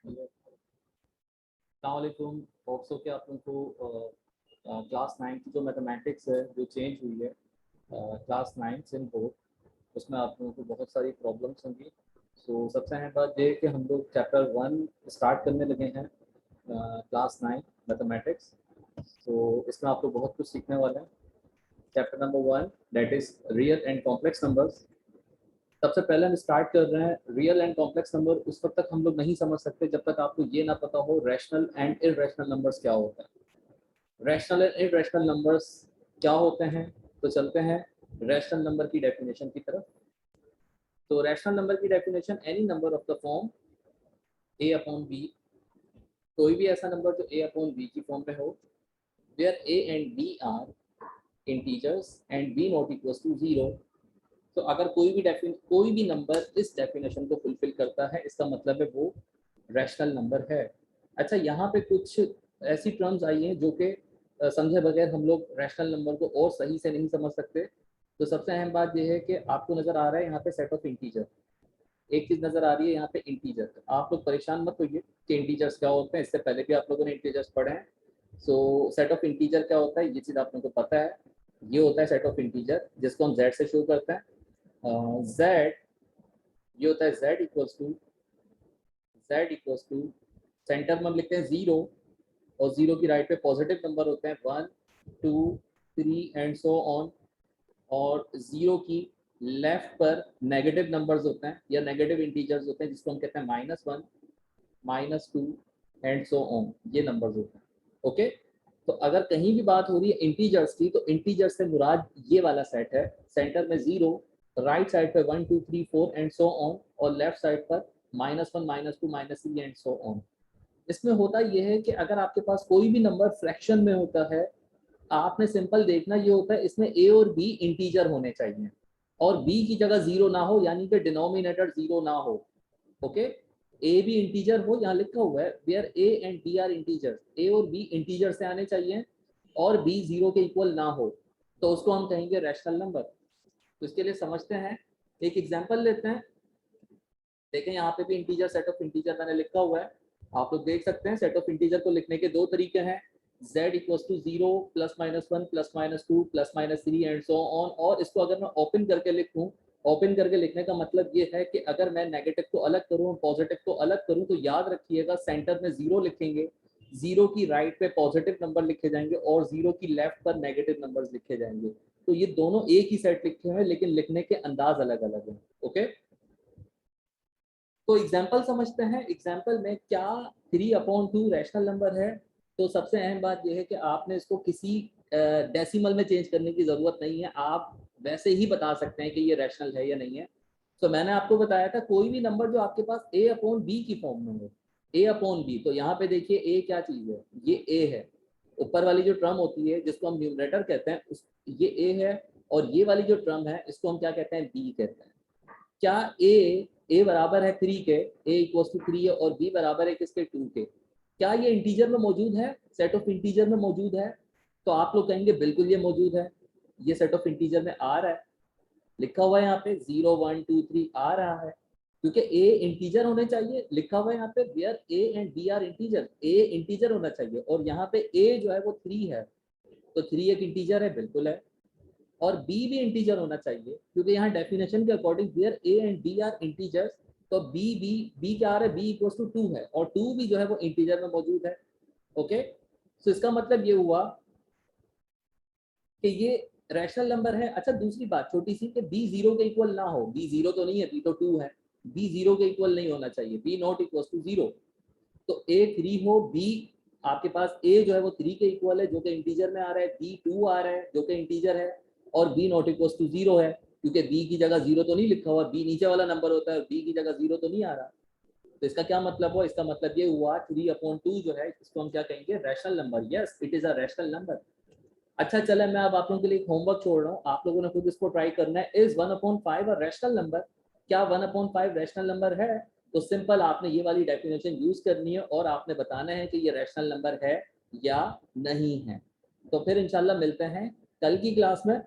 अस्सलामुअलैकुम। होप्स हो कि आप लोगों को क्लास 9 की जो मैथमेटिक्स है जो चेंज हुई है क्लास 9 से बोर्ड, उसमें आप लोगों को बहुत सारी प्रॉब्लम्स होंगी। सो सबसे अहम बात ये है कि हम लोग चैप्टर 1 स्टार्ट करने लगे हैं क्लास 9 मैथमेटिक्स। तो इसमें आप लोग बहुत कुछ सीखने वाले हैं। Chapter number 1 that is real and complex numbers. सबसे पहले हम स्टार्ट कर रहे हैं रियल एंड कॉम्प्लेक्स नंबर। उस वक्त तक हम लोग नहीं समझ सकते जब तक आपको ये ना पता हो रैशनल एंड इररेशनल नंबर्स क्या होता है। रैशनल एंड इररेशनल नंबर्स क्या होते हैं, तो चलते हैं रैशनल नंबर की डेफिनेशन की तरफ। तो रैशनल नंबर की definition, any number of the form a upon b, कोई भी ऐसा नंबर जो a अपॉन b की फॉर्म में हो, where a and b are integers and b not equals to 0। तो अगर कोई भी नंबर इस डेफिनेशन को फुलफिल करता है, इसका मतलब है वो रैशनल नंबर है। अच्छा, यहाँ पे कुछ ऐसी टर्म्स आई हैं जो कि समझे बगैर हम लोग रैशनल नंबर को और सही से नहीं समझ सकते। तो सबसे अहम बात यह है कि आपको नज़र आ रहा है यहाँ पे सेट ऑफ इंटीजर, एक चीज़ नज़र आ रही है यहाँ पे इंटीजर। आप लोग परेशान मत होइए कि इंटीजर्स क्या होते हैं, इससे पहले भी आप लोगों ने इंटीजर्स पढ़े हैं। सो सेट ऑफ इंटीजर क्या होता है, ये चीज़ आप लोगों को पता है। ये होता है सेट ऑफ इंटीजर, जिसको हम z से शुरू करते हैं। z ये होता है z इक्वल्स टू सेंटर में हम लिखते हैं 0, और 0 की राइट पे पॉजिटिव नंबर होते हैं 1 2 3 एंड सो ऑन, और 0 की लेफ्ट पर नेगेटिव नंबर्स होते हैं या नेगेटिव इंटीजर्स होते हैं, जिसको हम कहते हैं -1 -2 एंड सो ऑन। ये नंबर्स होते हैं। ओके, तो अगर कहीं भी बात हो रही है इंटीजर्स की, तो इंटीजर्स से मुराद ये वाला सेट है। सेंटर में 0, राइट साइड पे 1 2 3 4 एंड सो ऑन, और लेफ्ट साइड पर -1 -2 -3 एंड सो ऑन। इसमें होता यह है कि अगर आपके पास कोई भी नंबर फ्रैक्शन में होता है, आपने सिंपल देखना ये होता है इसमें a और b इंटीजर होने चाहिए, और b की जगह 0 ना हो, यानी कि डिनोमिनेटर 0 ना हो। ओके, a भी इंटीजर हो, यहाँ लिखा हुआ है where a and b are integer, a और b इंटीजर से आने चाहिए और b 0 के इक्वल ना हो, तो उसको हम कहेंगे रैशनल नंबर। तो इसके लिए समझते हैं, एक एग्जांपल लेते हैं। देखें यहाँ पे भी इंटीजर, सेट ऑफ इंटीजर मैंने लिखा हुआ है, आप लोग देख सकते हैं। सेट ऑफ इंटीजर को लिखने के दो तरीके हैं, z equals to 0 +-1 +-2 +-3 and so on. और इसको अगर मैं ओपन करके लिखूं, ओपन करके लिखने का मतलब ये है कि अगर मैं नेगेटिव को अलग करूं, पॉजिटिव को अलग करूं, तो याद रखिएगा सेंटर में 0 लिखेंगे, 0 की राइट पे पॉजिटिव नंबर लिखे जाएंगे और 0 की लेफ्ट पर नेगेटिव नंबर्स लिखे जाएंगे। तो ये दोनों एक ही सेट लिखे हुए हैं, लेकिन लिखने के अंदाज अलग अलग हैं। ओके, तो एग्जाम्पल समझते हैं। एग्जाम्पल में क्या 3/2 रैशनल नंबर है। तो सबसे अहम बात यह है कि आपने इसको किसी डेसिमल में चेंज करने की ज़रूरत नहीं है, आप वैसे ही बता सकते हैं कि ये रैशनल है या नहीं है। तो मैंने आपको बताया था कोई भी नंबर जो आपके पास a/b की फॉर्म में हो, a/b, तो यहाँ पे देखिए a क्या चीज़ है, ये a है। ऊपर वाली जो टर्म होती है जिसको हम न्यूमरेटर कहते हैं, ये a है, और ये वाली जो टर्म है इसको हम क्या कहते हैं, b कहते हैं। क्या a बराबर है 3 के, a इक्वल्स टू 3 है, और b बराबर है किसके, 2 के। क्या ये इंटीजर में मौजूद है, सेट ऑफ इंटीजर में मौजूद है? तो आप लोग कहेंगे बिल्कुल ये मौजूद है, ये सेट ऑफ इंटीजर में आ रहा है, लिखा हुआ है यहाँ पे 0 1 2 3 आ रहा है, क्योंकि a इंटीजर होने चाहिए। लिखा हुआ है यहाँ पे where a and b are integer, a integer होना चाहिए, और यहाँ पे a जो है वो 3 है, तो 3 एक इंटीजर है, बिल्कुल है। और b भी इंटीजर होना चाहिए, क्योंकि यहाँ डेफिनेशन के according where a and b are integers, तो b क्या आ रहा है, b इक्वल्स टू 2 है, और 2 भी जो है वो इंटीजर में मौजूद है। ओके, तो इसका मतलब ये हुआ कि ये रैशनल नंबर है। अच्छा, दूसरी बात छोटी सी, कि b 0 के इक्वल ना हो, b 0 तो नहीं है, b तो 2 है, b 0 के इक्वल नहीं होना चाहिए, b नॉट इक्वल्स टू 0। तो a 3 हो, b आपके पास a जो है वो 3 के इक्वल है जो कि इंटीजर में आ रहा है, b 2 आ रहा है जो कि इंटीजर है, और b नॉट इक्वल्स टू 0 है, क्योंकि b की जगह 0 तो नहीं लिखा हुआ, b नीचे वाला नंबर होता है, b की जगह 0 तो नहीं आ रहा। तो इसका क्या मतलब हुआ, इसका मतलब ये हुआ 3/2 जो है इसको हम क्या कहेंगे, rational number. Yes, it is a rational number. अच्छा, चले मैं अब आप लोगों के लिए एक होमवर्क छोड़ रहा हूँ, आप लोगों ने खुद इसको ट्राई करना है। Is 1/5 a rational number? क्या 1/5 रैशनल नंबर है? तो सिंपल आपने ये वाली डेफिनेशन यूज करनी है और आपने बताना है कि ये रैशनल नंबर है या नहीं है। तो फिर इंशाल्लाह मिलते हैं कल की क्लास में।